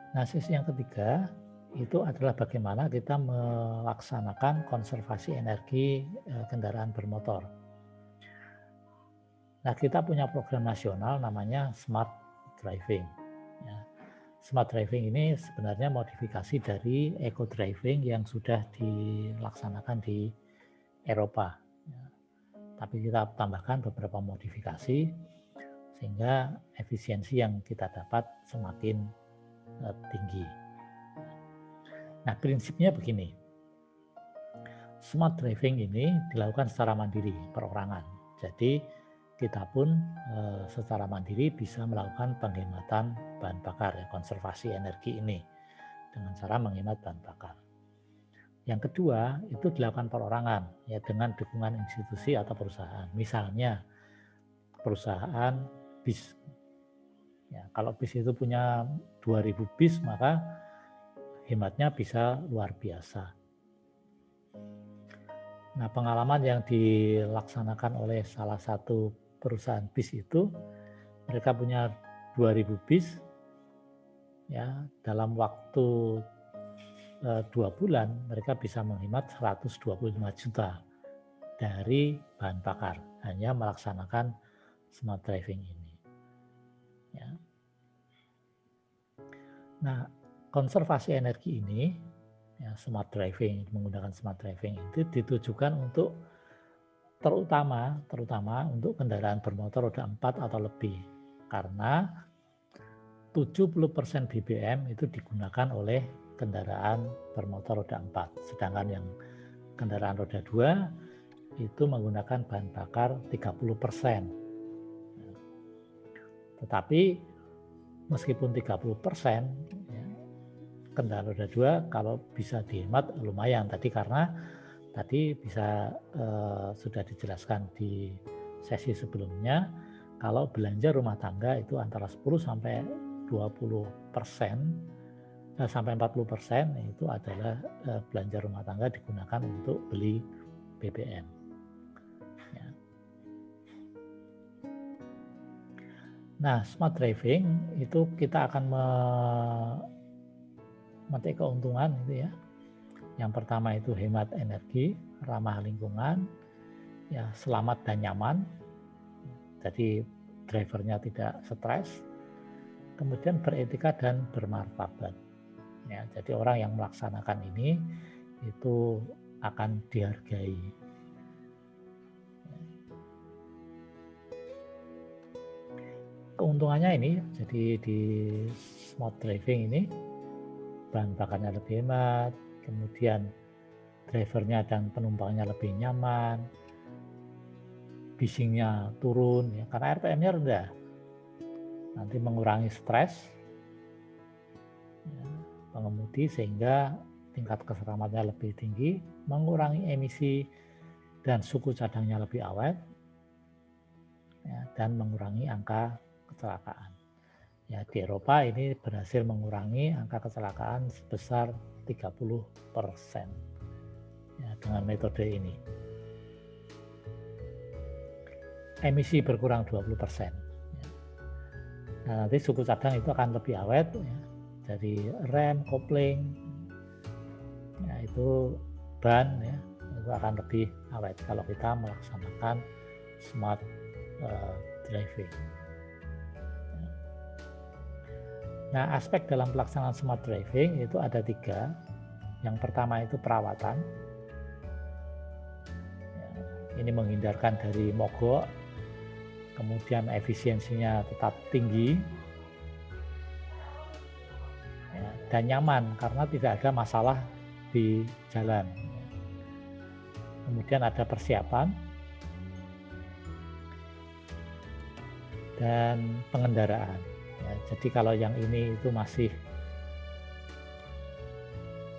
Nah, sisi yang ketiga itu adalah bagaimana kita melaksanakan konservasi energi kendaraan bermotor. Nah, kita punya program nasional namanya Smart Driving. Ya. Smart Driving ini sebenarnya modifikasi dari Eco Driving yang sudah dilaksanakan di Eropa. Ya. Tapi kita tambahkan beberapa modifikasi sehingga efisiensi yang kita dapat semakin tinggi. Nah, prinsipnya begini. Smart Driving ini dilakukan secara mandiri, perorangan. Jadi kita pun secara mandiri bisa melakukan penghematan bahan bakar, ya, konservasi energi ini dengan cara menghemat bahan bakar. Yang kedua itu dilakukan perorangan, ya, dengan dukungan institusi atau perusahaan. Misalnya perusahaan bis. Ya, kalau bis itu punya 2000 bis, maka hematnya bisa luar biasa. Nah, pengalaman yang dilaksanakan oleh salah satu perusahaan bis itu, mereka punya 2000 bis, ya, dalam waktu 2 bulan mereka bisa menghemat 125 juta dari bahan bakar hanya melaksanakan smart driving ini. Ya. Nah, konservasi energi ini, ya, smart driving, menggunakan smart driving itu ditujukan untuk terutama untuk kendaraan bermotor roda 4 atau lebih, karena 70% BBM itu digunakan oleh kendaraan bermotor roda 4, sedangkan yang kendaraan roda 2 itu menggunakan bahan bakar 30%. Tetapi meskipun 30%, ya, kendaraan roda 2 kalau bisa dihemat lumayan tadi, karena tadi bisa sudah dijelaskan di sesi sebelumnya, kalau belanja rumah tangga itu antara 10 sampai 20% sampai 40% itu adalah belanja rumah tangga digunakan untuk beli BBM. Ya. Nah, smart driving itu kita akan memetik keuntungan itu, ya. Yang pertama itu hemat energi, ramah lingkungan, ya, selamat dan nyaman. Jadi drivernya tidak stres. Kemudian beretika dan bermartabat. Ya, jadi orang yang melaksanakan ini itu akan dihargai. Keuntungannya ini, jadi di smart driving ini bahan bakarnya lebih hemat, kemudian drivernya dan penumpangnya lebih nyaman, bisingnya turun, ya, karena RPM-nya rendah, nanti mengurangi stres, ya, pengemudi, sehingga tingkat keselamatannya lebih tinggi, mengurangi emisi dan suku cadangnya lebih awet, ya, dan mengurangi angka kecelakaan. Ya, di Eropa ini berhasil mengurangi angka kecelakaan sebesar 30%, ya, dengan metode ini. Emisi berkurang 20%. Ya. Nah, nanti suku cadang itu akan lebih awet, ya, dari rem, kopling, ya, itu ban, ya, itu akan lebih awet kalau kita melaksanakan smart driving. Nah, aspek dalam pelaksanaan smart driving itu ada 3. Yang pertama itu perawatan. Ya, ini menghindarkan dari mogok, kemudian efisiensinya tetap tinggi, ya, dan nyaman karena tidak ada masalah di jalan. Kemudian ada persiapan dan pengendaraan. Ya, jadi kalau yang ini itu masih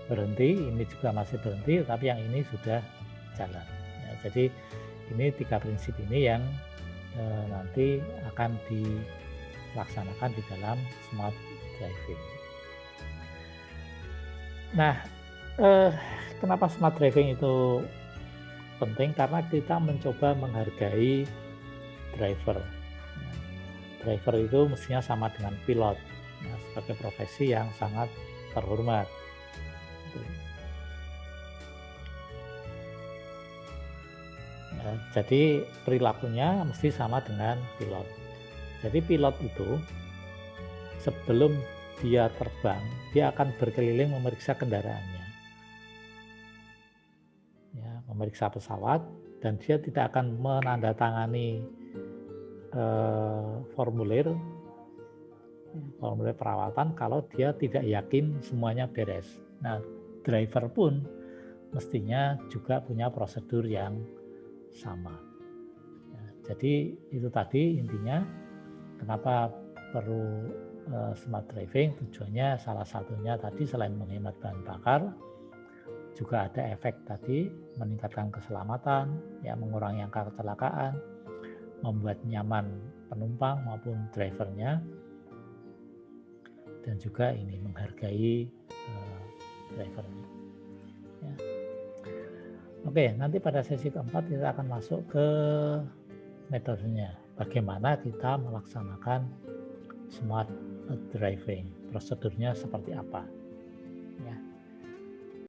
berhenti, ini juga masih berhenti, tapi yang ini sudah jalan. Ya, jadi ini 3 prinsip ini yang nanti akan dilaksanakan di dalam smart driving. Nah, kenapa smart driving itu penting? Karena kita mencoba menghargai driver. Driver itu mestinya sama dengan pilot. Nah, sebagai profesi yang sangat terhormat. Ya, jadi perilakunya mesti sama dengan pilot. Jadi pilot itu sebelum dia terbang, dia akan berkeliling memeriksa kendaraannya, ya, memeriksa pesawat, dan dia tidak akan menandatangani formulir perawatan kalau dia tidak yakin semuanya beres. Nah, driver pun mestinya juga punya prosedur yang sama. Ya, jadi itu tadi intinya kenapa perlu smart driving. Tujuannya salah satunya tadi selain menghemat bahan bakar, juga ada efek tadi meningkatkan keselamatan, ya, mengurangi angka kecelakaan, membuat nyaman penumpang maupun drivernya, dan juga ini menghargai drivernya. Ya. Oke, nanti pada sesi keempat kita akan masuk ke metodenya. Bagaimana kita melaksanakan smart driving, prosedurnya seperti apa. Ya.